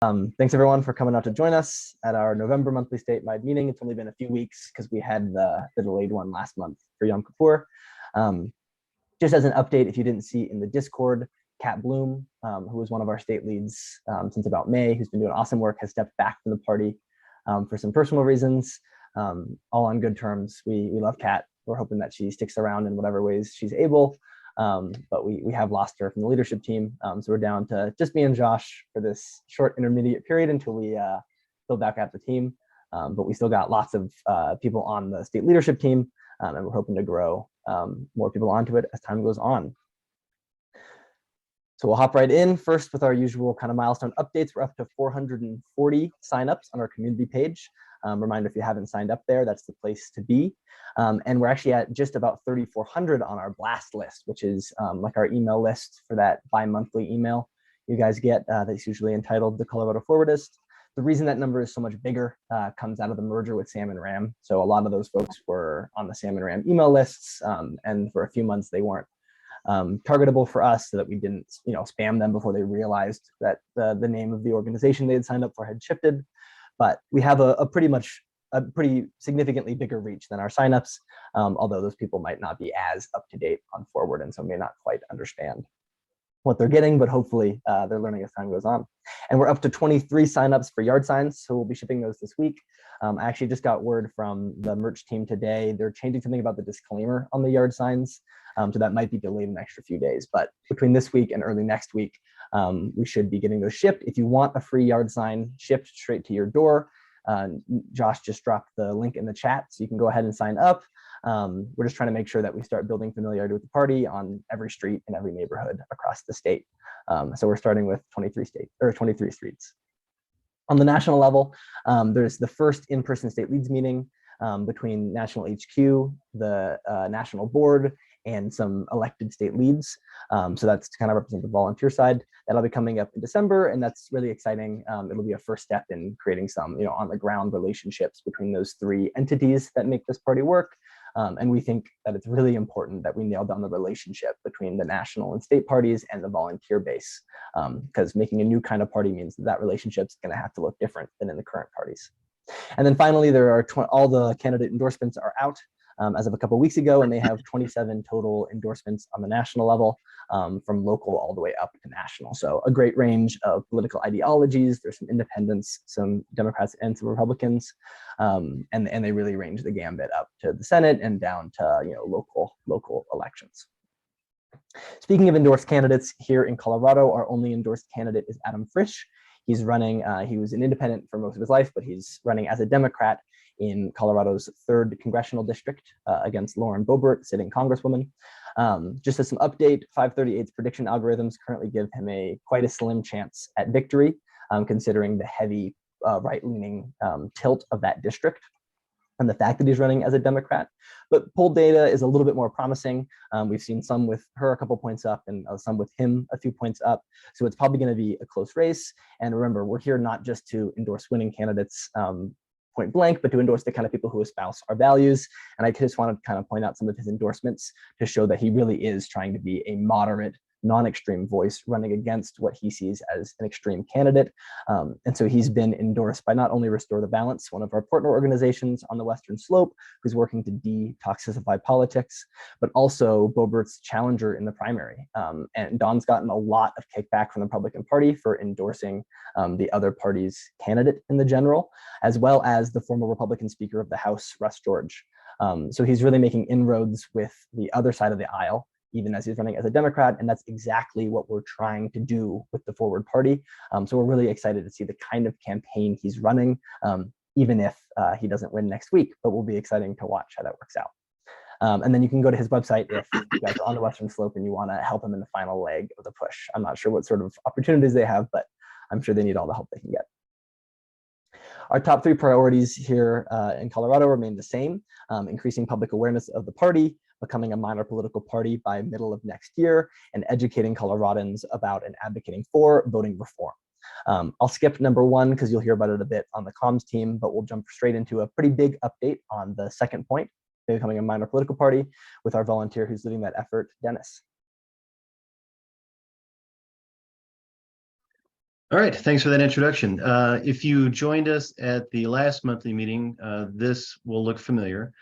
Thanks everyone for coming out to join us at our November monthly statewide meeting. It's only been a few weeks because we had the delayed one last month for Yom Kippur. Just as an update, if you didn't see in the Discord, Kat Bloom, who was one of our state leads since about May, who's been doing awesome work, has stepped back from the party for some personal reasons, all on good terms. We love Kat. We're hoping that she sticks around in whatever ways she's able. But we have lost her from the leadership team. So we're down to just me and Josh for this short intermediate period until we build back out the team. But we still got lots of people on the state leadership team, and we're hoping to grow more people onto it as time goes on. So we'll hop right in first with our usual kind of milestone updates. We're up to 440 signups on our community page. Reminder, if you haven't signed up there, that's the place to be. And we're actually at just about 3,400 on our blast list, which is like our email list for that bi-monthly email you guys get that's usually entitled the Colorado Forwardist. The reason that number is so much bigger comes out of the merger with Sam and Ram. So a lot of those folks were on the Sam and Ram email lists, and for a few months they weren't targetable for us, so that we didn't spam them before they realized that the name of the organization they had signed up for had shifted. But we have a pretty significantly bigger reach than our signups, although those people might not be as up to date on Forward and so may not quite understand what they're getting, but hopefully they're learning as time goes on. And we're up to 23 signups for yard signs, so we'll be shipping those this week. I actually just got word from the merch team today. They're changing something about the disclaimer on the yard signs, so that might be delayed an extra few days. But between this week and early next week, we should be getting those shipped. If you want a free yard sign shipped straight to your door, Josh just dropped the link in the chat, so you can go ahead and sign up. We're just trying to make sure that we start building familiarity with the party on every street in every neighborhood across the state. So we're starting with 23 streets. On the national level, there's the first in-person state leads meeting between National HQ, the National Board, and some elected state leads. So that's to kind of represent the volunteer side. That'll be coming up in December, and that's really exciting. It'll be a first step in creating some on the ground relationships between those three entities that make this party work. And we think that it's really important that we nail down the relationship between the national and state parties and the volunteer base, because making a new kind of party means that relationship's going to have to look different than in the current parties. And then finally, there are all the candidate endorsements are out as of a couple of weeks ago, and they have 27 total endorsements on the national level, from local all the way up to national. So a great range of political ideologies. There's some independents, some Democrats, and some Republicans, and they really range the gambit up to the Senate and down to local elections. Speaking of endorsed candidates, here in Colorado, our only endorsed candidate is Adam Frisch. He's running, he was an independent for most of his life, but he's running as a Democrat in Colorado's 3rd congressional district against Lauren Boebert, sitting congresswoman. Just as some update, 538's prediction algorithms currently give him quite a slim chance at victory, considering the heavy right-leaning tilt of that district and the fact that he's running as a Democrat. But poll data is a little bit more promising. We've seen some with her a couple points up and some with him a few points up. So it's probably going to be a close race. And remember, we're here not just to endorse winning candidates point blank, but to endorse the kind of people who espouse our values. And I just want to kind of point out some of his endorsements to show that he really is trying to be a moderate, non-extreme voice running against what he sees as an extreme candidate. And so he's been endorsed by not only Restore the Balance, one of our partner organizations on the Western Slope, who's working to detoxify politics, but also Boebert's challenger in the primary. And Don's gotten a lot of kickback from the Republican Party for endorsing the other party's candidate in the general, as well as the former Republican Speaker of the House, Russ George. So he's really making inroads with the other side of the aisle, even as he's running as a Democrat, and that's exactly what we're trying to do with the Forward Party. So we're really excited to see the kind of campaign he's running, even if he doesn't win next week, but will be exciting to watch how that works out. And then you can go to his website if you guys are on the Western Slope and you want to help him in the final leg of the push. I'm not sure what sort of opportunities they have, but I'm sure they need all the help they can get. Our top 3 priorities here in Colorado remain the same: increasing public awareness of the party, becoming a minor political party by middle of next year, and educating Coloradans about and advocating for voting reform. I'll skip number 1 because you'll hear about it a bit on the comms team, but we'll jump straight into a pretty big update on the second point, becoming a minor political party, with our volunteer who's leading that effort, Dennis. All right, thanks for that introduction. If you joined us at the last monthly meeting, this will look familiar.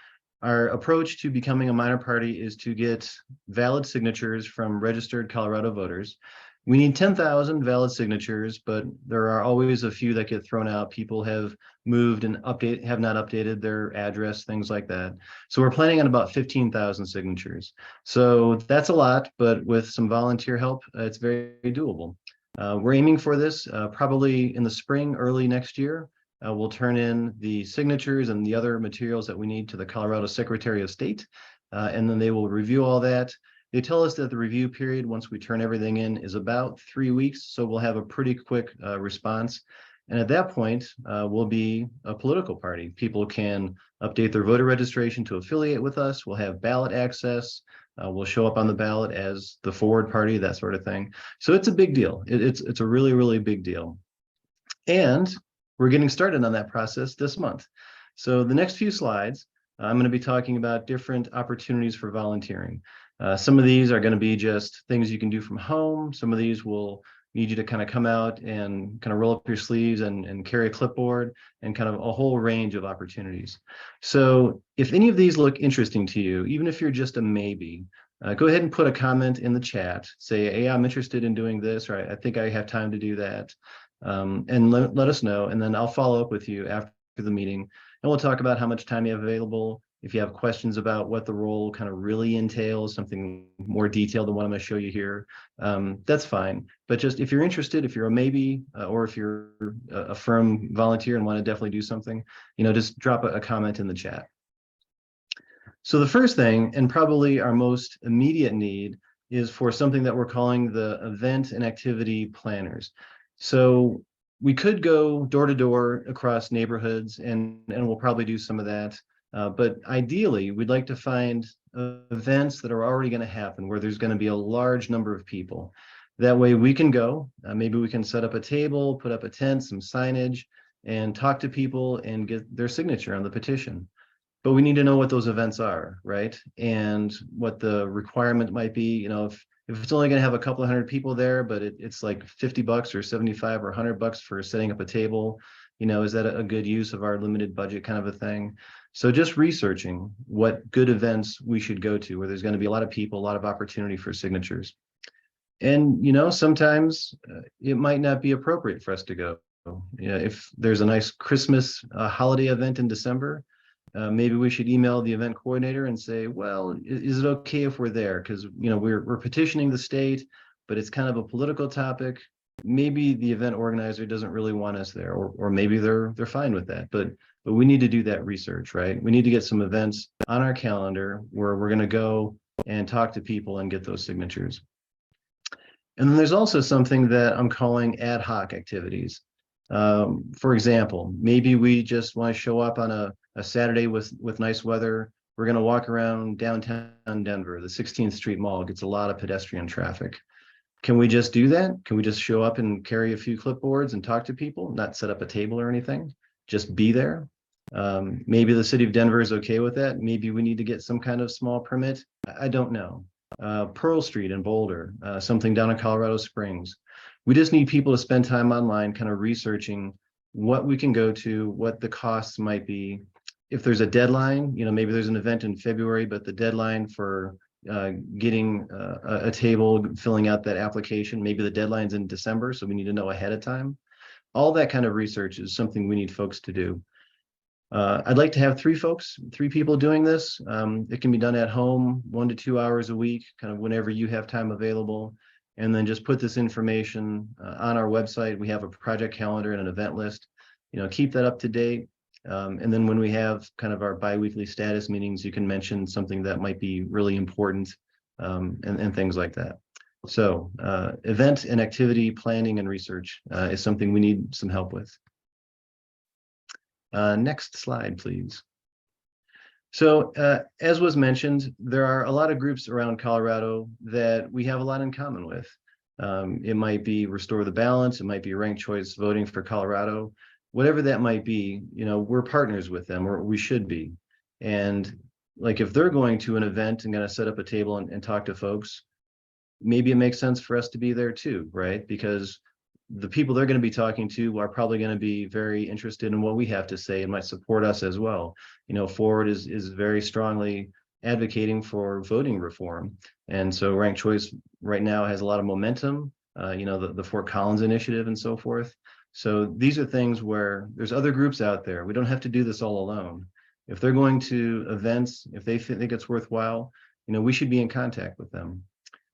Our approach to becoming a minor party is to get valid signatures from registered Colorado voters. We need 10,000 valid signatures, but there are always a few that get thrown out. People have moved and have not updated their address, things like that. So we're planning on about 15,000 signatures. So that's a lot, but with some volunteer help, it's very doable. We're aiming for this probably in the spring, early next year. We'll turn in the signatures and the other materials that we need to the Colorado Secretary of State, and then they will review all that. They tell us that the review period, once we turn everything in, is about 3 weeks, so we'll have a pretty quick response. And at that point, we'll be a political party. People can update their voter registration to affiliate with us. We'll have ballot access. We'll show up on the ballot as the forward party, that sort of thing. So it's a big deal. It's a really, really big deal. And we're getting started on that process this month. So the next few slides, I'm going to be talking about different opportunities for volunteering. Some of these are going to be just things you can do from home. Some of these will need you to kind of come out and kind of roll up your sleeves and carry a clipboard, and kind of a whole range of opportunities. So if any of these look interesting to you, even if you're just a maybe, go ahead and put a comment in the chat. Say, hey, I'm interested in doing this, or I think I have time to do that. And let us know, and then I'll follow up with you after the meeting, and we'll talk about how much time you have available. If you have questions about what the role kind of really entails, something more detailed than what I'm going to show you here, that's fine. But just if you're interested, if you're a maybe, or if you're a firm volunteer and want to definitely do something, just drop a comment in the chat. So the first thing, and probably our most immediate need, is for something that we're calling the event and activity planners. So we could go door to door across neighborhoods, and we'll probably do some of that. But ideally, we'd like to find events that are already going to happen, where there's going to be a large number of people. That way we can go, maybe we can set up a table, put up a tent, some signage, and talk to people and get their signature on the petition. But we need to know what those events are, right? And what the requirement might be. If it's only going to have a couple of hundred people there, but it's like $50 or 75 or $100 for setting up a table, is that a good use of our limited budget, kind of a thing? So just researching what good events we should go to, where there's going to be a lot of people, a lot of opportunity for signatures. And sometimes it might not be appropriate for us to go. If there's a nice Christmas holiday event in December, maybe we should email the event coordinator and say, well, is it okay if we're there? Because we're petitioning the state, but it's kind of a political topic. Maybe the event organizer doesn't really want us there, or maybe they're fine with that. But we need to do that research, right? We need to get some events on our calendar where we're going to go and talk to people and get those signatures. And then there's also something that I'm calling ad hoc activities. For example, maybe we just want to show up on a Saturday with nice weather. We're going to walk around downtown Denver. The 16th Street Mall gets a lot of pedestrian traffic. Can we just do that? Can we just show up and carry a few clipboards and talk to people, not set up a table or anything? Just be there? Maybe the city of Denver is okay with that. Maybe we need to get some kind of small permit. I don't know. Pearl Street in Boulder, something down in Colorado Springs. We just need people to spend time online kind of researching what we can go to, what the costs might be. If there's a deadline, maybe there's an event in February, but the deadline for getting a table, filling out that application, maybe the deadline's in December, so we need to know ahead of time. All that kind of research is something we need folks to do. I'd like to have three people doing this. It can be done at home, 1 to 2 hours a week, kind of whenever you have time available. And then just put this information on our website. We have a project calendar and an event list. Keep that up to date. And then when we have kind of our biweekly status meetings, you can mention something that might be really important, and things like that. So event and activity planning and research is something we need some help with. Next slide, please. So as was mentioned, there are a lot of groups around Colorado that we have a lot in common with. It might be Restore the Balance, it might be Ranked Choice Voting for Colorado, whatever that might be, we're partners with them, or we should be. And like if they're going to an event and going to set up a table and talk to folks, maybe it makes sense for us to be there too, right? Because the people they're going to be talking to are probably going to be very interested in what we have to say and might support us as well. Forward is very strongly advocating for voting reform. And so ranked choice right now has a lot of momentum, the Fort Collins initiative and so forth. So these are things where there's other groups out there. We don't have to do this all alone. If they're going to events, if they think it's worthwhile, we should be in contact with them.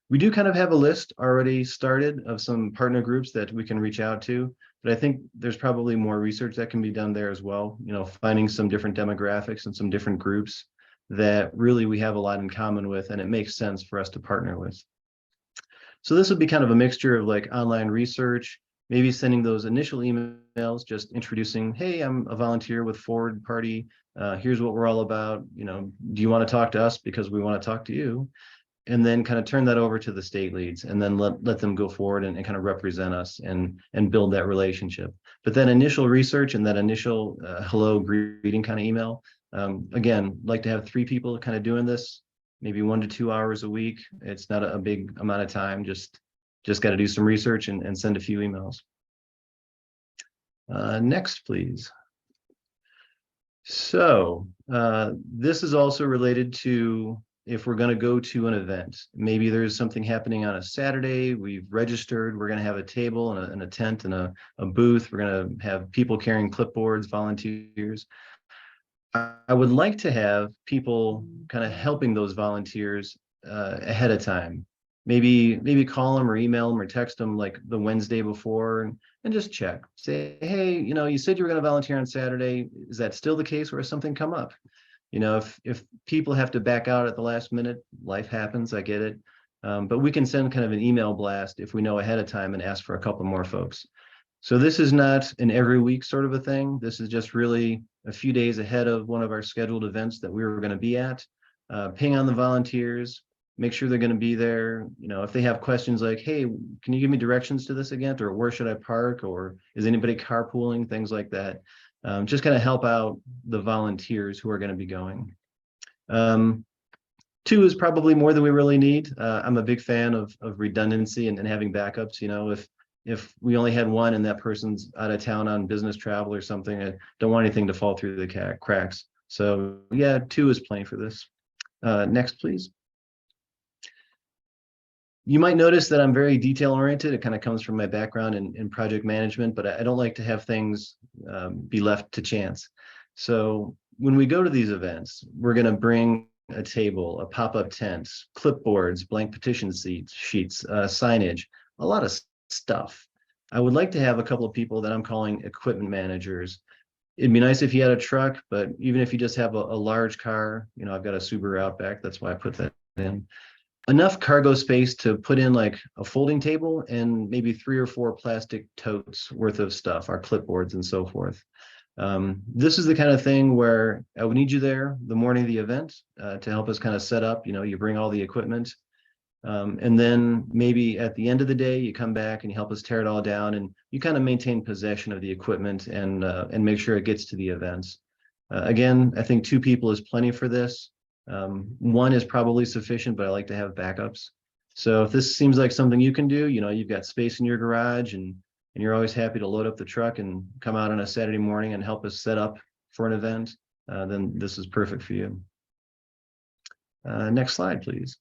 We do kind of have a list already started of some partner groups that we can reach out to, but I think there's probably more research that can be done there as well, finding some different demographics and some different groups that really we have a lot in common with, and it makes sense for us to partner with. So this would be kind of a mixture of like online research, maybe sending those initial emails, just introducing, hey, I'm a volunteer with Forward Party. Here's what we're all about. Do you want to talk to us because we want to talk to you? And then kind of turn that over to the state leads, and then let them go forward and kind of represent us and build that relationship. But that initial research and that initial hello greeting kind of email, again, like to have 3 people kind of doing this, maybe 1 to 2 hours a week. It's not a big amount of time. Just got to do some research and send a few emails. Next, please. So this is also related to if we're going to go to an event. Maybe there's something happening on a Saturday. We've registered. We're going to have a table and a tent and a booth. We're going to have people carrying clipboards, volunteers. I would like to have people kind of helping those volunteers ahead of time. Maybe call them or email them or text them like the Wednesday before and just check. Say, hey, you said you were going to volunteer on Saturday. Is that still the case, or has something come up? If people have to back out at the last minute, life happens, I get it. But we can send kind of an email blast if we know ahead of time and ask for a couple more folks. So this is not an every week sort of a thing. This is just really a few days ahead of one of our scheduled events that we were going to be at. Ping on the volunteers, make sure they're going to be there. If they have questions like, hey, can you give me directions to this event, or where should I park, or is anybody carpooling, things like that. Just kind of help out the volunteers who are going to be going. 2 is probably more than we really need. I'm a big fan of redundancy and having backups. If we only had 1 and that person's out of town on business travel or something, I don't want anything to fall through the cracks. So yeah, 2 is plenty for this. Next, please. You might notice that I'm very detail oriented. It kind of comes from my background in project management, but I don't like to have things be left to chance. So when we go to these events, we're going to bring a table, a pop-up tent, clipboards, blank petition sheets, signage, a lot of stuff. I would like to have a couple of people that I'm calling equipment managers. It'd be nice if you had a truck, but even if you just have a large car, I've got a Subaru Outback, that's why I put that in. Enough cargo space to put in like a folding table and maybe 3 or 4 plastic totes worth of stuff, our clipboards and so forth. This is the kind of thing where I would need you there the morning of the event to help us kind of set up. You bring all the equipment, and then maybe at the end of the day you come back and you help us tear it all down, and you kind of maintain possession of the equipment and make sure it gets to the events. Again, I think 2 people is plenty for this. 1 is probably sufficient, but I like to have backups. So if this seems like something you can do, you've got space in your garage and you're always happy to load up the truck and come out on a Saturday morning and help us set up for an event, then this is perfect for you. Next slide, please.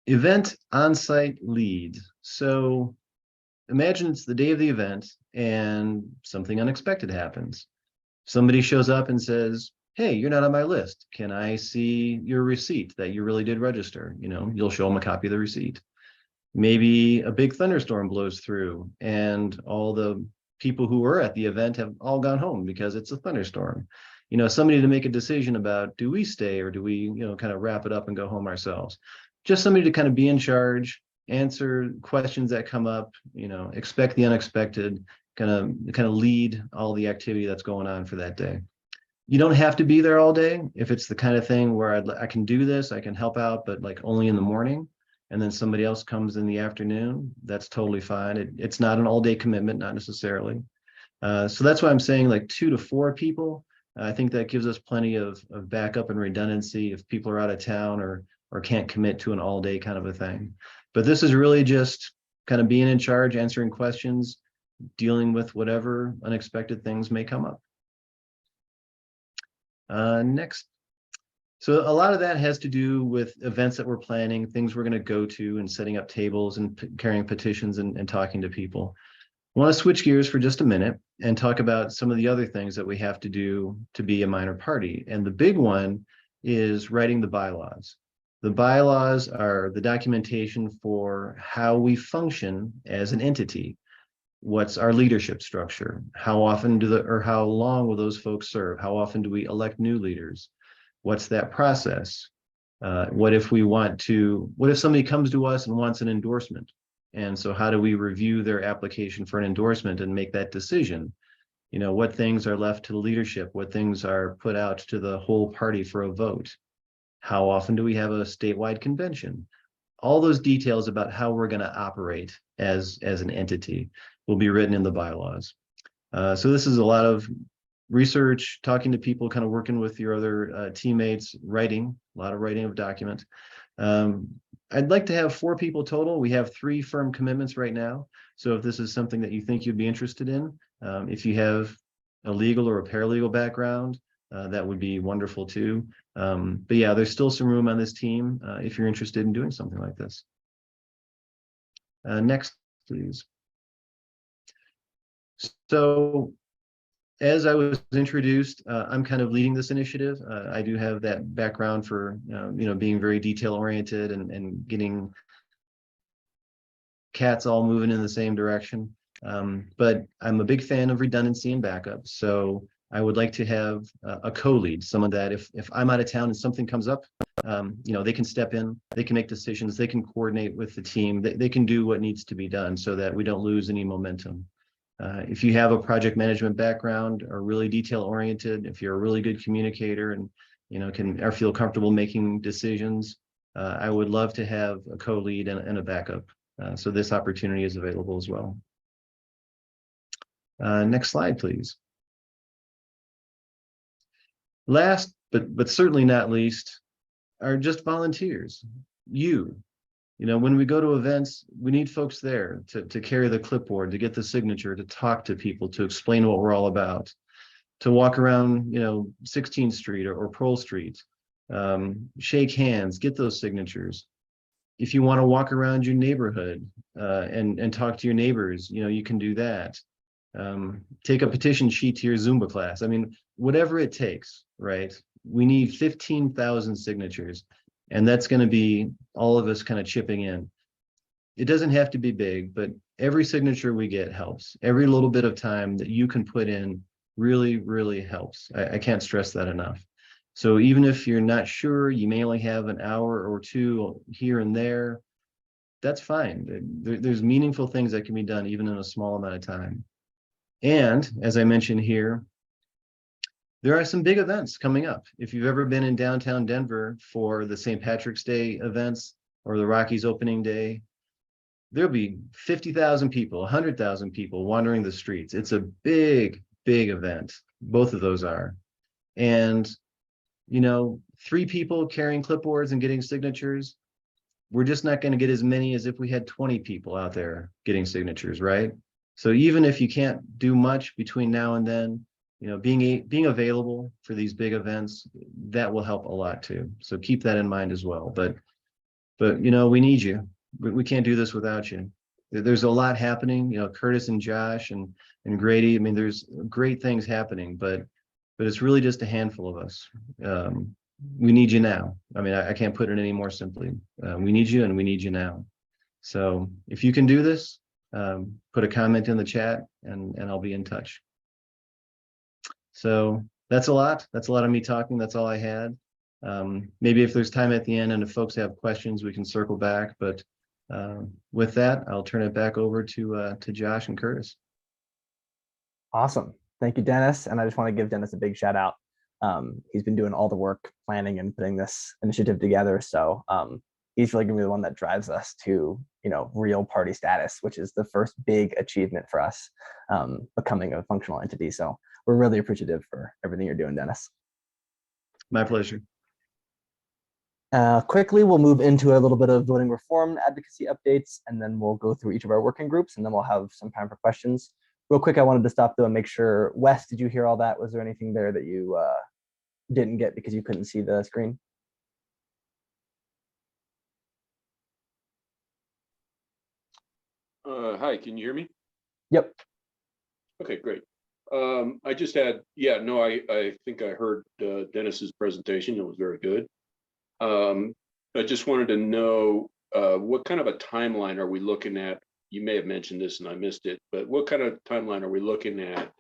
Event on-site lead. So imagine it's the day of the event and something unexpected happens. Somebody shows up and says, hey, you're not on my list. Can I see your receipt that you really did register? You'll show them a copy of the receipt. Maybe a big thunderstorm blows through and all the people who were at the event have all gone home because it's a thunderstorm. Somebody to make a decision about, do we stay or do we, kind of wrap it up and go home ourselves? Just somebody to kind of be in charge, answer questions that come up, expect the unexpected, kind of lead all the activity that's going on for that day. You don't have to be there all day. If it's the kind of thing where I can do this, I can help out, but like only in the morning, and then somebody else comes in the afternoon, that's totally fine. It's not an all-day commitment, not necessarily. So that's why I'm saying like 2 to 4 people. I think that gives us plenty of backup and redundancy if people are out of town or can't commit to an all-day kind of a thing. But this is really just kind of being in charge, answering questions, dealing with whatever unexpected things may come up. Next. So a lot of that has to do with events that we're planning, things we're going to go to, and setting up tables and carrying petitions and talking to people. I want to switch gears for just a minute and talk about some of the other things that we have to do to be a minor party. And the big one is writing the bylaws. The bylaws are the documentation for how we function as an entity. What's our leadership structure? How often or how long will those folks serve? How often do we elect new leaders? What's that process? What if somebody comes to us and wants an endorsement? And so how do we review their application for an endorsement and make that decision? You know, what things are left to the leadership? What things are put out to the whole party for a vote? How often do we have a statewide convention? All those details about how we're going to operate as an entity will be written in the bylaws. So this is a lot of research, talking to people, kind of working with your other teammates, writing, a lot of writing of document. I'd like to have 4 people total. We have 3 firm commitments right now. So if this is something that you think you'd be interested in, if you have a legal or a paralegal background, that would be wonderful too. But yeah, there's still some room on this team if you're interested in doing something like this. Next, please. So as I was introduced, I'm kind of leading this initiative. I do have that background for being very detail oriented and getting cats all moving in the same direction. But I'm a big fan of redundancy and backup. So I would like to have a co-lead, someone that if I'm out of town and something comes up, they can step in, they can make decisions, they can coordinate with the team, they can do what needs to be done so that we don't lose any momentum. If you have a project management background or really detail oriented, if you're a really good communicator and can or feel comfortable making decisions, I would love to have a co-lead and a backup. So this opportunity is available as well. Next slide, please. Last, but certainly not least, are just volunteers. When we go to events, we need folks there to carry the clipboard, to get the signature, to talk to people, to explain what we're all about, to walk around, 16th Street or Pearl Street, shake hands, get those signatures. If you want to walk around your neighborhood and talk to your neighbors, you can do that. Take a petition sheet to your Zumba class. I mean, whatever it takes, right? We need 15,000 signatures. And that's going to be all of us kind of chipping in. It doesn't have to be big, but every signature we get helps. Every little bit of time that you can put in really, really helps. I can't stress that enough. So even if you're not sure, you may only have an hour or 2 here and there, that's fine. There's meaningful things that can be done even in a small amount of time. And as I mentioned here, there are some big events coming up. If you've ever been in downtown Denver for the St. Patrick's Day events or the Rockies opening day, there'll be 50,000 people, 100,000 people wandering the streets. It's a big, big event. Both of those are. And, 3 people carrying clipboards and getting signatures, we're just not going to get as many as if we had 20 people out there getting signatures, right? So even if you can't do much between now and then, being available for these big events, that will help a lot too. So keep that in mind as well. But we need you. We can't do this without you. There's a lot happening. Curtis and Josh and Grady. I mean, there's great things happening, but it's really just a handful of us. We need you now. I mean, I can't put it any more simply. We need you, and we need you now. So if you can do this, put a comment in the chat, and I'll be in touch. So that's a lot. That's a lot of me talking. That's all I had. Maybe if there's time at the end and if folks have questions, we can circle back. But with that, I'll turn it back over to Josh and Curtis. Awesome. Thank you, Dennis. And I just want to give Dennis a big shout out. He's been doing all the work planning and putting this initiative together. So he's really going to be the one that drives us to, real party status, which is the first big achievement for us, becoming a functional entity. So we're really appreciative for everything you're doing, Dennis. My pleasure. Quickly, we'll move into a little bit of voting reform advocacy updates, and then we'll go through each of our working groups, and then we'll have some time for questions. Real quick, I wanted to stop though and make sure, Wes, did you hear all that? Was there anything there that you didn't get because you couldn't see the screen? Hi, can you hear me? Yep. Okay, great. I just had, I think I heard Dennis's presentation. It was very good. I just wanted to know what kind of a timeline are we looking at? You may have mentioned this and I missed it, but what kind of timeline are we looking at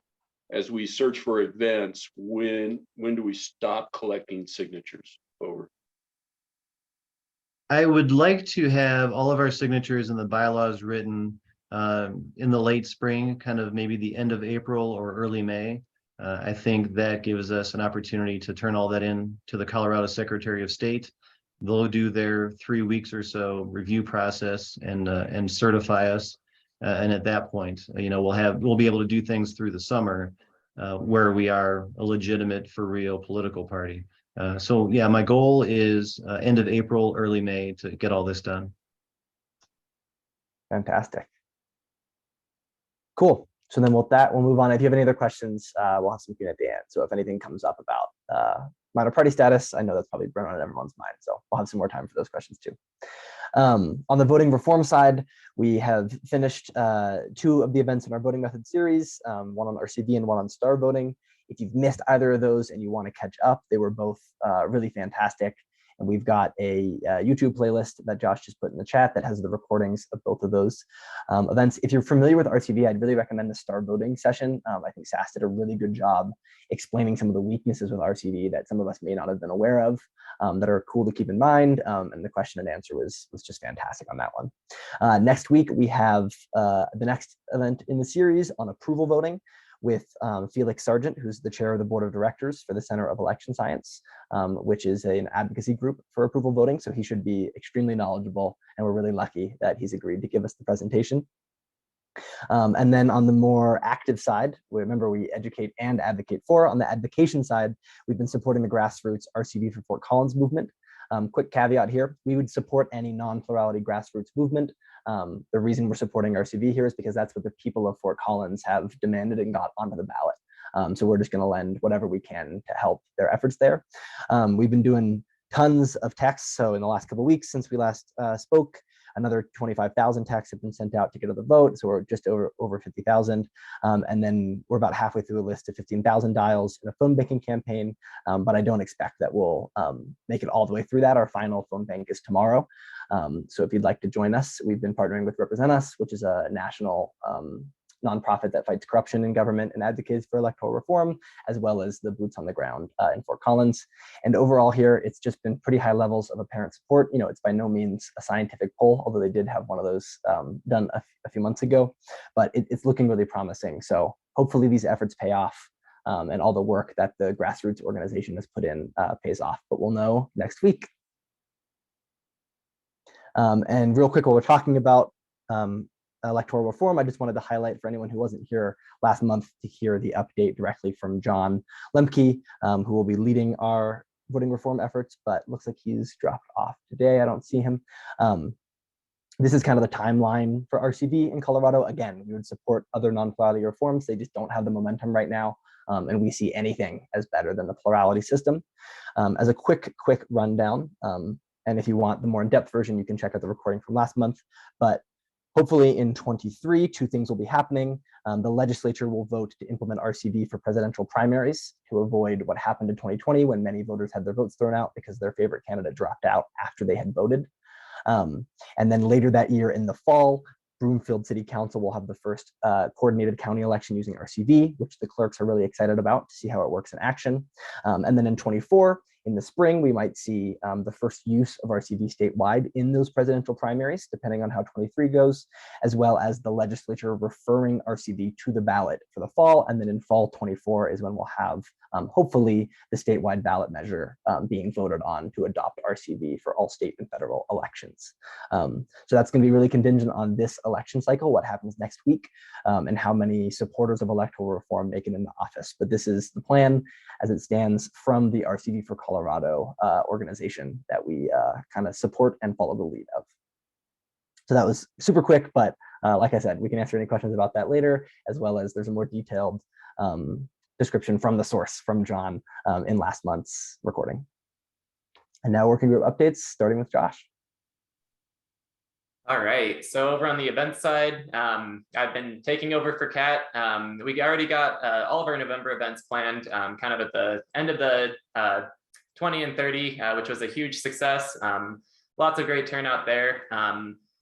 as we search for events? When do we stop collecting signatures? Over. I would like to have all of our signatures and the bylaws written in the late spring, kind of maybe the end of April or early May. I think that gives us an opportunity to turn all that in to the Colorado Secretary of State. They'll do their 3 weeks or so review process and certify us. And at that point, we'll be able to do things through the summer where we are a legitimate, for real political party. So yeah, my goal is end of April, early May to get all this done. Fantastic. Cool. So then with that, we'll move on. If you have any other questions, we'll have some Q&A at the end. So if anything comes up about minor party status, I know that's probably been on everyone's mind. So we'll have some more time for those questions too. On the voting reform side, we have finished 2 of the events in our voting method series, one on RCV and one on star voting. If you've missed either of those and you want to catch up, they were both really fantastic. And we've got a YouTube playlist that Josh just put in the chat that has the recordings of both of those events. If you're familiar with RCV, I'd really recommend the star voting session. I think Sass did a really good job explaining some of the weaknesses with RCV that some of us may not have been aware of that are cool to keep in mind. And the question and answer was just fantastic on that one. Next week, we have the next event in the series on approval voting with Felix Sargent, who's the chair of the board of directors for the Center of Election Science, which is an advocacy group for approval voting. So he should be extremely knowledgeable, and we're really lucky that he's agreed to give us the presentation. And then on the more active side, remember we educate and advocate for. On the advocation side, we've been supporting the grassroots RCV for Fort Collins movement. Quick caveat here, we would support any non-plurality grassroots movement. The reason we're supporting RCV here is because that's what the people of Fort Collins have demanded and got onto the ballot. So we're just going to lend whatever we can to help their efforts there. We've been doing tons of texts. So in the last couple of weeks since we last spoke, another 25,000 texts have been sent out to get to the vote. So we're just over 50,000. And then we're about halfway through a list of 15,000 dials in a phone banking campaign. But I don't expect that we'll make it all the way through that. Our final phone bank is tomorrow. So if you'd like to join us, we've been partnering with Represent Us, which is a national nonprofit that fights corruption in government and advocates for electoral reform, as well as the boots on the ground in Fort Collins. And overall here, it's just been pretty high levels of apparent support. It's by no means a scientific poll, although they did have one of those done a few months ago, but it's looking really promising. So hopefully these efforts pay off and all the work that the grassroots organization has put in pays off, but we'll know next week. And real quick, while we're talking about electoral reform, I just wanted to highlight for anyone who wasn't here last month to hear the update directly from John Lemke, who will be leading our voting reform efforts, but looks like he's dropped off today. I don't see him. This is kind of the timeline for RCV in Colorado. Again, we would support other non-plurality reforms. They just don't have the momentum right now. And we see anything as better than the plurality system. As a quick rundown, and if you want the more in-depth version, you can check out the recording from last month. But hopefully in 23, 2 things will be happening. The legislature will vote to implement RCV for presidential primaries to avoid what happened in 2020 when many voters had their votes thrown out because their favorite candidate dropped out after they had voted. And then later that year in the fall, Broomfield City Council will have the first coordinated county election using RCV, which the clerks are really excited about to see how it works in action. And then in 24, in the spring, we might see the first use of RCV statewide in those presidential primaries, depending on how 23 goes, as well as the legislature referring RCV to the ballot for the fall. And then in fall 24 is when we'll have, hopefully, the statewide ballot measure being voted on to adopt RCV for all state and federal elections. So that's going to be really contingent on this election cycle, what happens next week, and how many supporters of electoral reform make it into office. But this is the plan as it stands from the RCV for Colorado organization that we kind of support and follow the lead of. So that was super quick, but like I said, we can answer any questions about that later, as well as there's a more detailed description from the source from John in last month's recording. And now working group updates, starting with Josh. All right, so over on the event side, I've been taking over for Kat. We already got all of our November events planned kind of at the end of the 20 and 30, which was a huge success. Lots of great turnout there.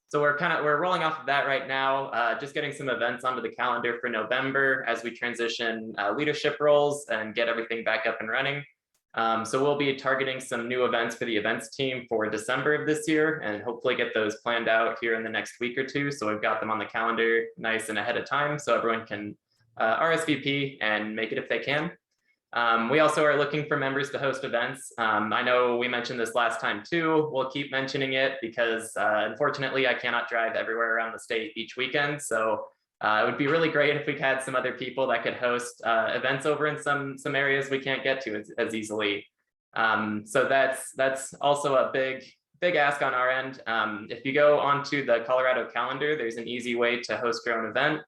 So we're rolling off of that right now, just getting some events onto the calendar for November as we transition leadership roles and get everything back up and running. So we'll be targeting some new events for the events team for December of this year and hopefully get those planned out here in the next week or two. So we've got them on the calendar nice and ahead of time so everyone can RSVP and make it if they can. We also are looking for members to host events. I know we mentioned this last time too. We'll keep mentioning it because unfortunately I cannot drive everywhere around the state each weekend. So it would be really great if we had some other people that could host events over in some areas we can't get to as easily. So that's also a big ask on our end. If you go onto the Colorado calendar, there's an easy way to host your own event.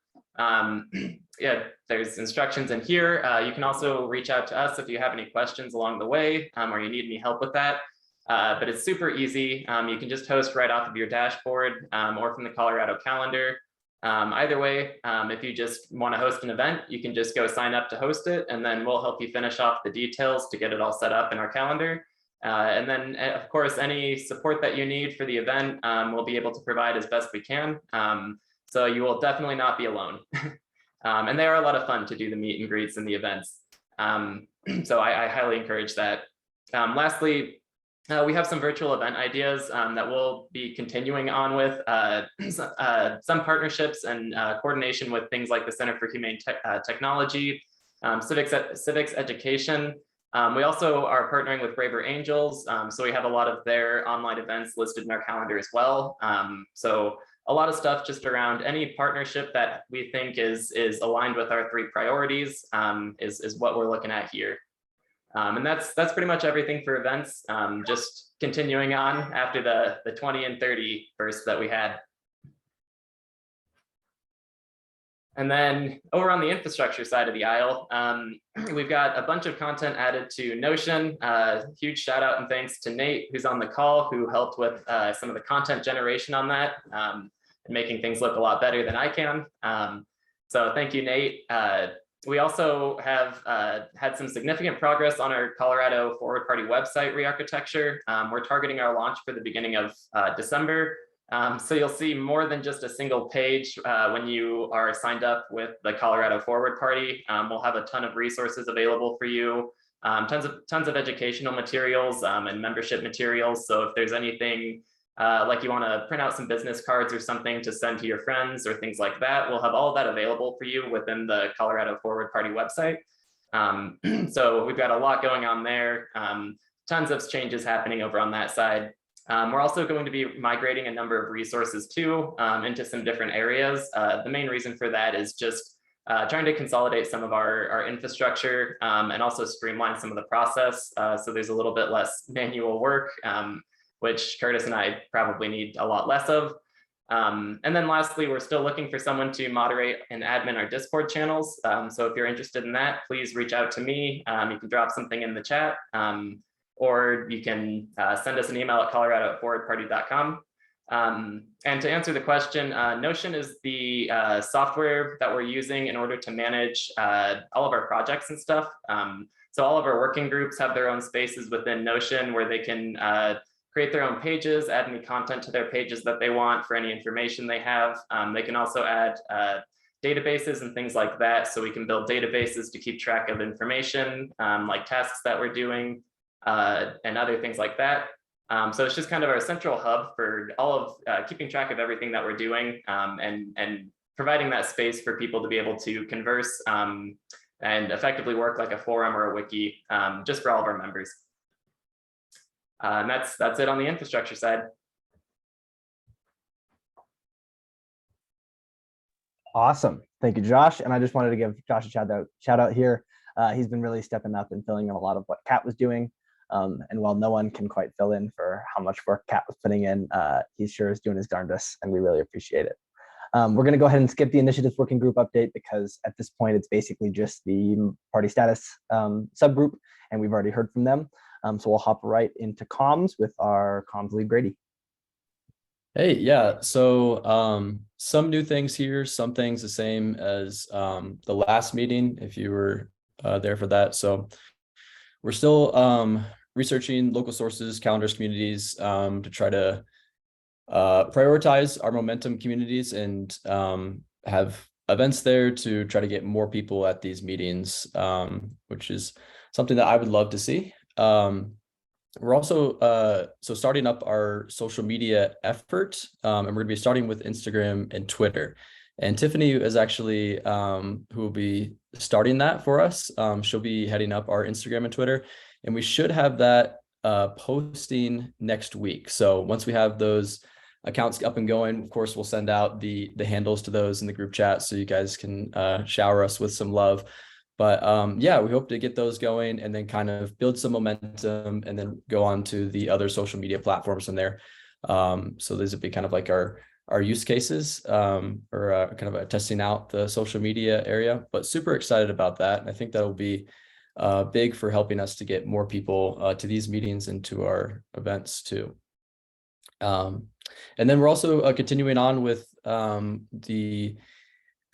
Yeah, there's instructions in here. You can also reach out to us if you have any questions along the way or you need any help with that. But it's super easy. You can just host right off of your dashboard or from the Colorado calendar. Either way, if you just want to host an event, you can just go sign up to host it, and then we'll help you finish off the details to get it all set up in our calendar. And then, of course, any support that you need for the event, we'll be able to provide as best we can. So you will definitely not be alone. And they are a lot of fun to do the meet and greets and the events. So I highly encourage that. Lastly, we have some virtual event ideas that we'll be continuing on with some partnerships and coordination with things like the Center for Humane Technology, civics education. We also are partnering with Braver Angels, so we have a lot of their online events listed in our calendar as well. So a lot of stuff just around any partnership that we think is aligned with our 3 priorities is what we're looking at here. And that's pretty much everything for events, just continuing on after the 20 and 30 bursts that we had. And then over on the infrastructure side of the aisle, we've got a bunch of content added to Notion. Huge shout out and thanks to Nate, who's on the call, who helped with some of the content generation on that and making things look a lot better than I can. So thank you, Nate. We also have had some significant progress on our Colorado Forward Party website re-architecture. We're targeting our launch for the beginning of December. So you'll see more than just a single page when you are signed up with the Colorado Forward Party. We'll have a ton of resources available for you, tons of educational materials and membership materials. So if there's anything like you want to print out some business cards or something to send to your friends or things like that, we'll have all of that available for you within the Colorado Forward Party website. So we've got a lot going on there. Tons of changes happening over on that side. We're also going to be migrating a number of resources too into some different areas. The main reason for that is just trying to consolidate some of our infrastructure and also streamline some of the process. So there's a little bit less manual work, which Curtis and I probably need a lot less of. And then lastly, we're still looking for someone to moderate and admin our Discord channels. So if you're interested in that, please reach out to me. You can drop something in the chat, or you can send us an email at colorado@forwardparty.com. And to answer the question, Notion is the software that we're using in order to manage all of our projects and stuff. So all of our working groups have their own spaces within Notion where they can create their own pages, add any content to their pages that they want for any information they have. They can also add databases and things like that. So we can build databases to keep track of information, like tasks that we're doing and other things like that. So it's just kind of our central hub for all of keeping track of everything that we're doing and providing that space for people to be able to converse and effectively work like a forum or a wiki just for all of our members. And that's it on the infrastructure side. Awesome. Thank you, Josh. And I just wanted to give Josh a shout out here. He's been really stepping up and filling in a lot of what Kat was doing. And while no one can quite fill in for how much work Kat was putting in, he sure is doing his darndest, and we really appreciate it. We're going to go ahead and skip the initiatives working group update because at this point, it's basically just the party status subgroup, and we've already heard from them. So we'll hop right into comms with our comms lead, Brady. Hey, yeah. So some new things here, some things the same as the last meeting, if you were there for that. So we're still researching local sources, calendars, communities to try to prioritize our momentum communities and have events there to try to get more people at these meetings, which is something that I would love to see. We're also so starting up our social media effort, and we're going to be starting with Instagram and Twitter. And Tiffany is actually who will be starting that for us. She'll be heading up our Instagram and Twitter, and we should have that posting next week. So once we have those accounts up and going, of course, we'll send out the handles to those in the group chat so you guys can shower us with some love. But yeah, we hope to get those going and then kind of build some momentum and then go on to the other social media platforms in there. So these would be kind of like our use cases or kind of testing out the social media area, but super excited about that. And I think that'll be big for helping us to get more people to these meetings and to our events too. And then we're also continuing on with the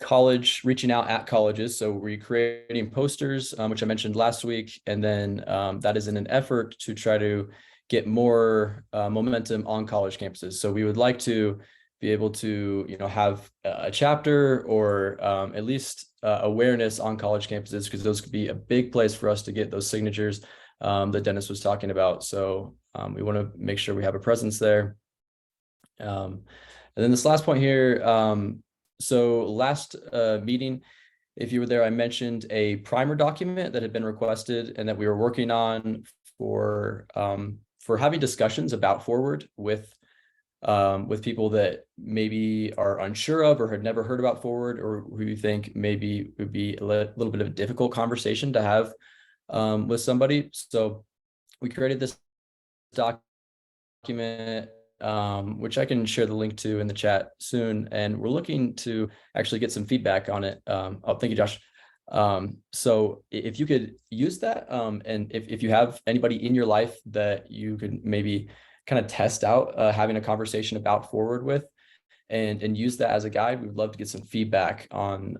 college, reaching out at colleges. So we're creating posters, which I mentioned last week. And then that is in an effort to try to get more momentum on college campuses. So we would like to be able to, have a chapter or at least awareness on college campuses, because those could be a big place for us to get those signatures that Dennis was talking about. So we want to make sure we have a presence there. And then this last point here, so last meeting, if you were there, I mentioned a primer document that had been requested and that we were working on for having discussions about Forward with people that maybe are unsure of or had never heard about Forward, or who you think maybe would be a little bit of a difficult conversation to have with somebody. So we created this document, which I can share the link to in the chat soon. And we're looking to actually get some feedback on it. Oh, thank you, Josh. So if you could use that, and if you have anybody in your life that you could maybe kind of test out having a conversation about Forward with, and use that as a guide, we would love to get some feedback on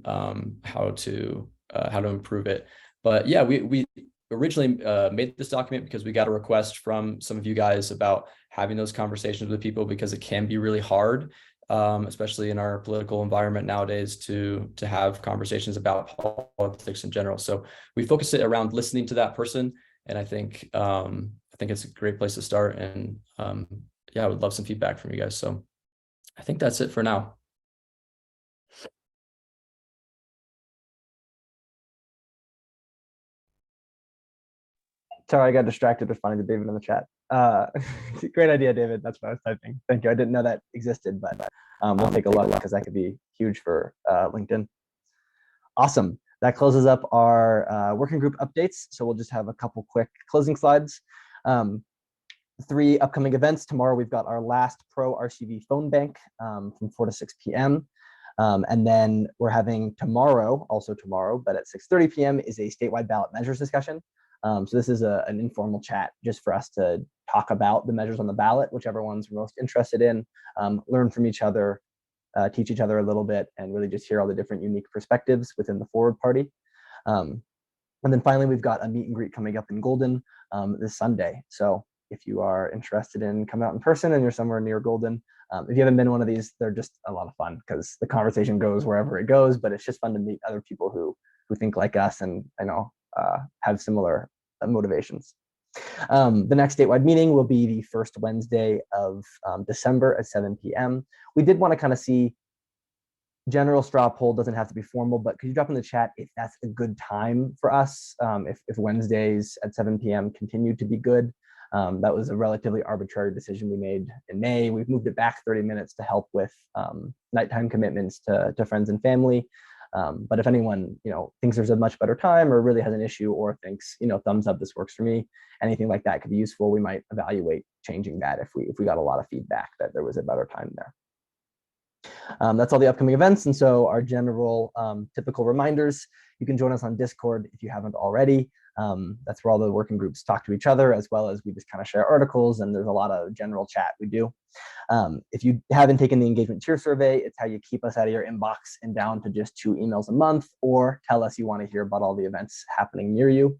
how to improve it. But yeah, we originally made this document because we got a request from some of you guys about having those conversations with people, because it can be really hard, especially in our political environment nowadays, to have conversations about politics in general. So we focus it around listening to that person, and I think it's a great place to start. And yeah, I would love some feedback from you guys. So I think that's it for now. Sorry, I got distracted responding to David in the chat. Great idea, David. That's what I was typing. Thank you. I didn't know that existed, but we'll take a look because that could be huge for LinkedIn. Awesome. That closes up our working group updates. So we'll just have a couple quick closing slides. 3 upcoming events. Tomorrow, we've got our last Pro RCV phone bank from 4 to 6 p.m. And then we're having also tomorrow, but at 6:30 p.m. is a statewide ballot measures discussion. So this is an informal chat just for us to talk about the measures on the ballot, whichever ones we're most interested in, learn from each other, teach each other a little bit, and really just hear all the different unique perspectives within the Forward Party. And then finally, we've got a meet and greet coming up in Golden this Sunday. So if you are interested in coming out in person and you're somewhere near Golden, if you haven't been to one of these, they're just a lot of fun because the conversation goes wherever it goes, but it's just fun to meet other people who think like us and have similar motivations. The next statewide meeting will be the first Wednesday of December at 7 p.m. We did want to kind of see, general straw poll doesn't have to be formal, but could you drop in the chat if that's a good time for us, if Wednesdays at 7 p.m. continue to be good? That was a relatively arbitrary decision we made in May. We've moved it back 30 minutes to help with nighttime commitments to friends and family. But if anyone, thinks there's a much better time or really has an issue or thinks, thumbs up, this works for me, anything like that could be useful. We might evaluate changing that if we got a lot of feedback that there was a better time there. That's all the upcoming events. And so our general typical reminders, you can join us on Discord if you haven't already. That's where all the working groups talk to each other, as well as we just kind of share articles, and there's a lot of general chat we do. If you haven't taken the engagement tier survey, it's how you keep us out of your inbox and down to just 2 emails a month, or tell us you want to hear about all the events happening near you.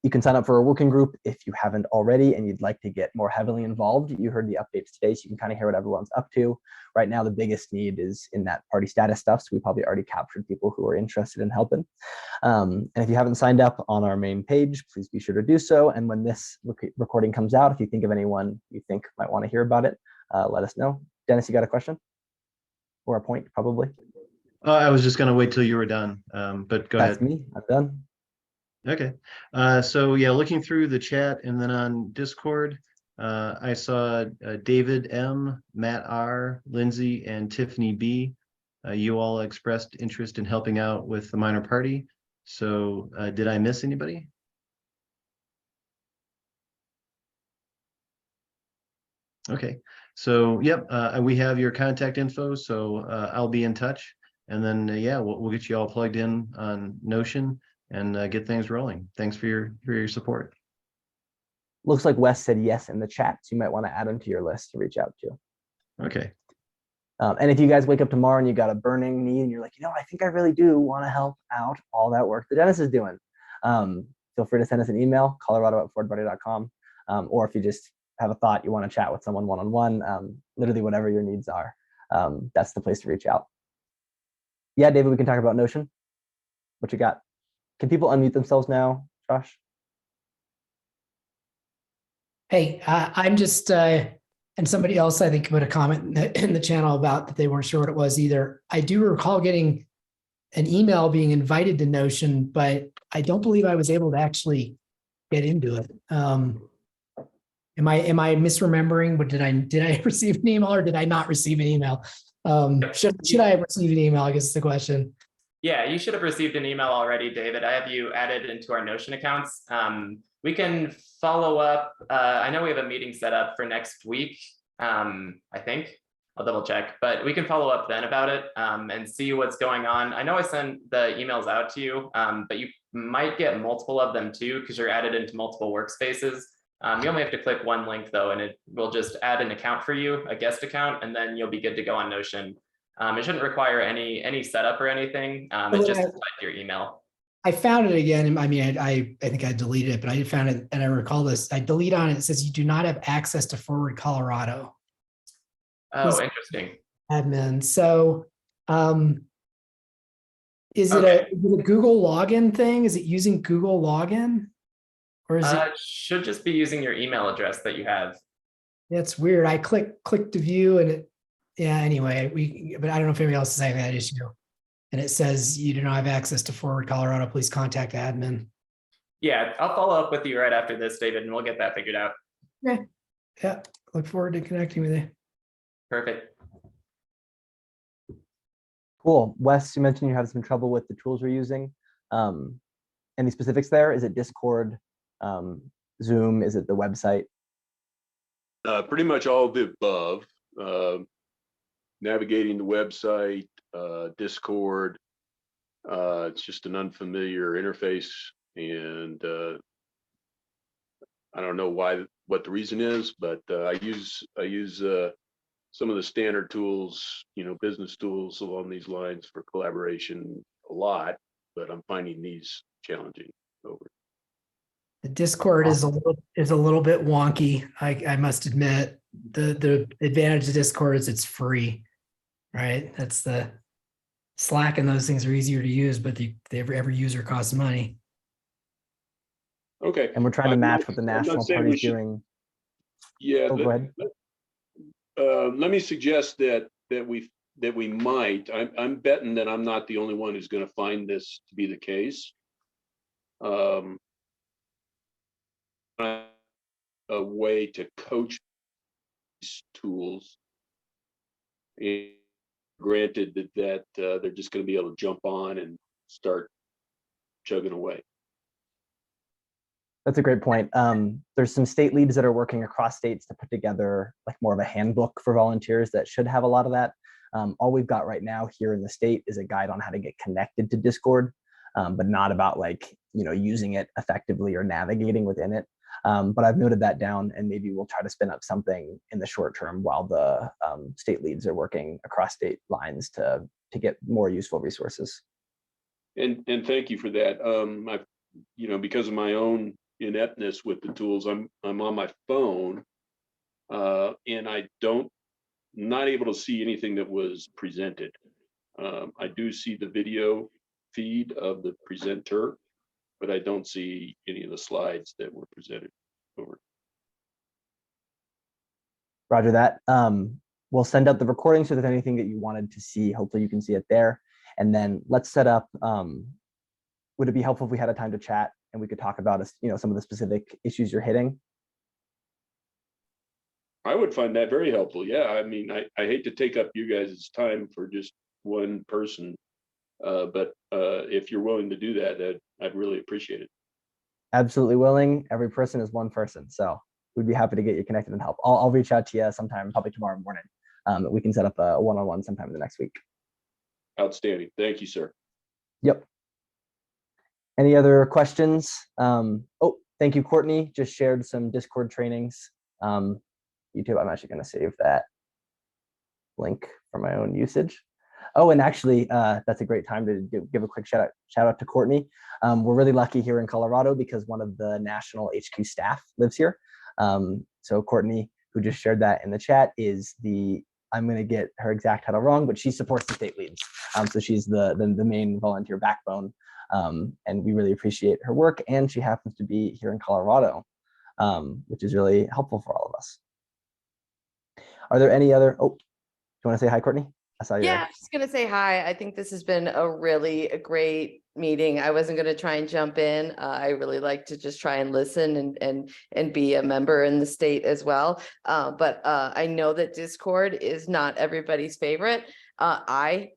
You can sign up for a working group if you haven't already and you'd like to get more heavily involved. You heard the updates today, so you can kind of hear what everyone's up to. Right now, the biggest need is in that party status stuff, so we probably already captured people who are interested in helping. And if you haven't signed up on our main page, please be sure to do so. And when this recording comes out, if you think of anyone you think might want to hear about it, let us know. Dennis, you got a question? Or a point, probably? I was just going to wait till you were done, but go ahead. That's me, I'm done. Okay, so yeah, looking through the chat and then on Discord, I saw David M, Matt R, Lindsay, and Tiffany B. You all expressed interest in helping out with the minor party. So did I miss anybody? Okay, so yep, we have your contact info, so I'll be in touch, and then yeah, we'll get you all plugged in on Notion and get things rolling. Thanks for your support. Looks like Wes said yes in the chat, so you might want to add him to your list to reach out to. Okay. And if you guys wake up tomorrow and you got a burning need and you're like, I think I really do want to help out all that work that Dennis is doing, feel free to send us an email, colorado@fordbuddy.com, or if you just have a thought, you want to chat with someone one-on-one, literally whatever your needs are, that's the place to reach out. Yeah, David, we can talk about Notion. What you got? Can people unmute themselves now, Josh? Hey, I'm just, and somebody else I think put a comment in the channel about that they weren't sure what it was either. I do recall getting an email being invited to Notion, but I don't believe I was able to actually get into it. Am I misremembering? But did I receive an email or did I not receive an email? Should I have received an email? I guess is the question. Yeah, you should have received an email already, David. I have you added into our Notion accounts. We can follow up. I know we have a meeting set up for next week, I think. I'll double check, but we can follow up then about it and see what's going on. I know I sent the emails out to you, but you might get multiple of them too because you're added into multiple workspaces. You only have to click one link though, and it will just add an account for you, a guest account, and then you'll be good to go on Notion. It shouldn't require any setup or anything. It's just your email. I found it again. I mean, I think I deleted it, but I found it, and I recall this. I delete on it. It says you do not have access to Forward Colorado. Oh, interesting. Admin. So, is it a Google login thing? Is it using Google login, or is it? Should just be using your email address that you have. That's weird. I click to view, and it. Yeah. Anyway, but I don't know if anybody else is having that issue. And it says you do not have access to Forward Colorado. Please contact admin. Yeah, I'll follow up with you right after this, David, and we'll get that figured out. Okay. Yeah. Look forward to connecting with you. Perfect. Cool. Wes, you mentioned you have some trouble with the tools you're using. Any specifics there? Is it Discord, Zoom? Is it the website? Pretty much all of the above. Navigating the website, Discord. It's just an unfamiliar interface, and I don't know what the reason is, but I use some of the standard tools, business tools along these lines for collaboration a lot, but I'm finding these challenging. Over. The Discord is a little bit wonky. I must admit. The advantage of Discord is it's free, right? That's the Slack, and those things are easier to use, but every user costs money. Okay. And we're trying to match what the national party's doing. Yeah. Go ahead. Let me suggest that we might. I'm betting that I'm not the only one who's going to find this to be the case. A way to coach these tools and granted that they're just going to be able to jump on and start chugging away. That's a great point. There's some state leads that are working across states to put together like more of a handbook for volunteers that should have a lot of that. All we've got right now here in the state is a guide on how to get connected to Discord, but not about like, using it effectively or navigating within it. But I've noted that down, and maybe we'll try to spin up something in the short term while the state leads are working across state lines to get more useful resources. And thank you for that. I've, because of my own ineptness with the tools, I'm on my phone, and not able to see anything that was presented. I do see the video feed of the presenter, but I don't see any of the slides that were presented over. Roger that. We'll send out the recording, so if there's anything that you wanted to see, hopefully you can see it there. And then let's set up, would it be helpful if we had a time to chat and we could talk about, some of the specific issues you're hitting? I would find that very helpful. Yeah, I mean, I hate to take up you guys' time for just one person, but if you're willing to do that, I'd really appreciate it. Absolutely willing. Every person is one person, so we'd be happy to get you connected and help. I'll reach out to you sometime, probably tomorrow morning. We can set up a one-on-one sometime in the next week. Outstanding. Thank you, sir. Yep. Any other questions? Oh, thank you, Courtney. Just shared some Discord trainings. YouTube, I'm actually going to save that link for my own usage. Oh, and actually, that's a great time to give a quick shout out to Courtney. We're really lucky here in Colorado because one of the national HQ staff lives here. So Courtney, who just shared that in the chat, is I'm going to get her exact title wrong, but she supports the state leads. So she's the main volunteer backbone, and we really appreciate her work. And she happens to be here in Colorado, which is really helpful for all of us. Are there any other? Oh, do you want to say hi, Courtney? I saw you. Yeah, I was just gonna say hi. I think this has been a great meeting. I wasn't gonna try and jump in. I really like to just try and listen and be a member in the state as well. But I know that Discord is not everybody's favorite. I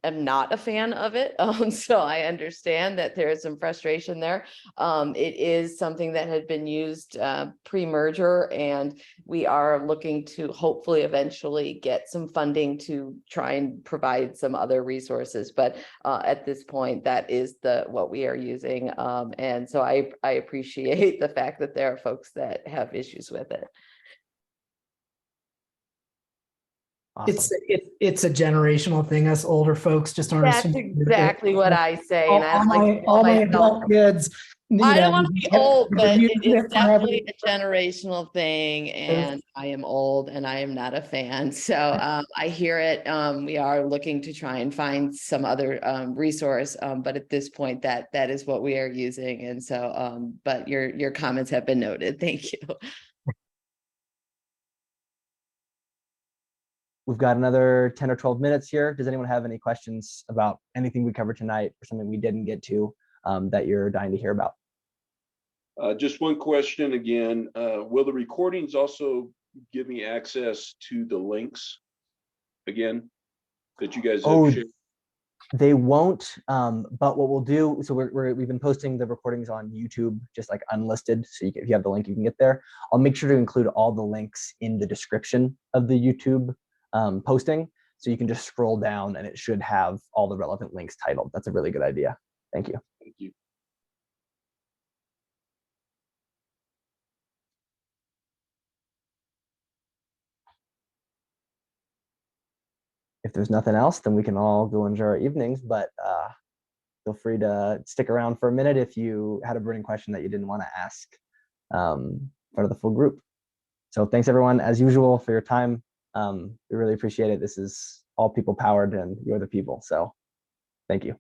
am not a fan of it. So I understand that there is some frustration there. It is something that had been used pre-merger, and we are looking to hopefully eventually get some funding to try and provide some other resources. But at this point, that is what we are using. And so I appreciate the fact that there are folks that have issues with it. Awesome. It's a generational thing. Us older folks just aren't. That's exactly what I say. And I like all my adult kids. I don't want to be old, but it is definitely forever. a generational thing, and I am old and I am not a fan. So I hear it. We are looking to try and find some other resource, but at this point, that is what we are using. And so, but your comments have been noted. Thank you. We've got another 10 or 12 minutes here. Does anyone have any questions about anything we covered tonight or something we didn't get to that you're dying to hear about? Just one question again. Will the recordings also give me access to the links again that you guys have shared? They won't, but what we'll do, so we've been posting the recordings on YouTube, just like unlisted. So if you have the link, you can get there. I'll make sure to include all the links in the description of the YouTube posting. So you can just scroll down and it should have all the relevant links titled. That's a really good idea. Thank you. Thank you. If there's nothing else, then we can all go enjoy our evenings, but feel free to stick around for a minute if you had a burning question that you didn't want to ask part of the full group. So thanks everyone, as usual, for your time. We really appreciate it. This is all people powered and you're the people. So thank you.